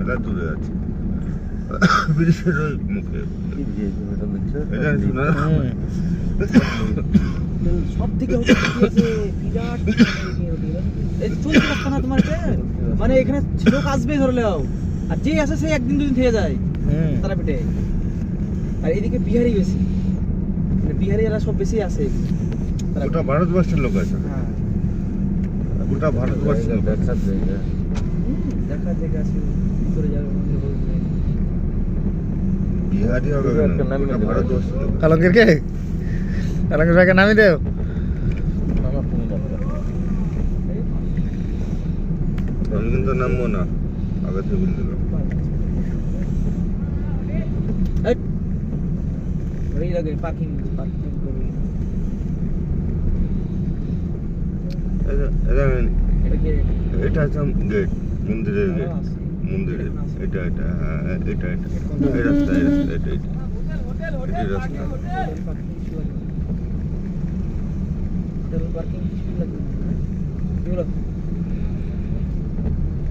মেলা দূরে আছে ব্রিজের ওই মুখে এটা শোনা সব থেকে বিরাট এই চলছে রাস্তা না তোমার মানে এখানে লোক আসবে ধরলেও আর যে আসে সে একদিন দুদিন থেকে যায় তারাপীঠে। আর এদিকে বিহারি বেশি, মানে বিহারি এরা সব বেশি আসে। গোটা ভারতবর্ষের লোক আছে, হ্যাঁ গোটা ভারতবর্ষের লোক আছে। দেখা জায়গা আছে, ভিতরে যাবে মন্দির বলতে বিহারি হবে না, গোটা ভারতবর্ষের লোক। কালঙ্কের কে কালঙ্কের ভাইকে নামি দেও। আমি কিন্তু নামবো না, আগে থেকে বলে দিলাম। এই লাগে পার্কিং করবে এটা আছে গেট, মন্দিরের গেট, মন্দিরের এটা এটা এটা এটা এই রাস্তা, এই রাস্তা এটা এটা এই রাস্তা। পার্কিং লাগবে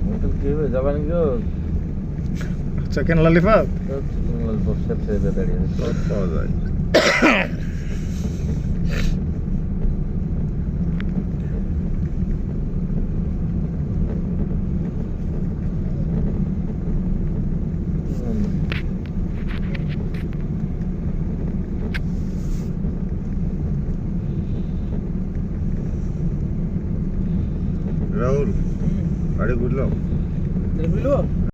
হোটেল কি হবে যাবেন গো? চিকেন ললিপপ সব দাঁড়িয়ে সব পাওয়া যায়। রাহুল, গাড়ি বুঝলাম বুঝলো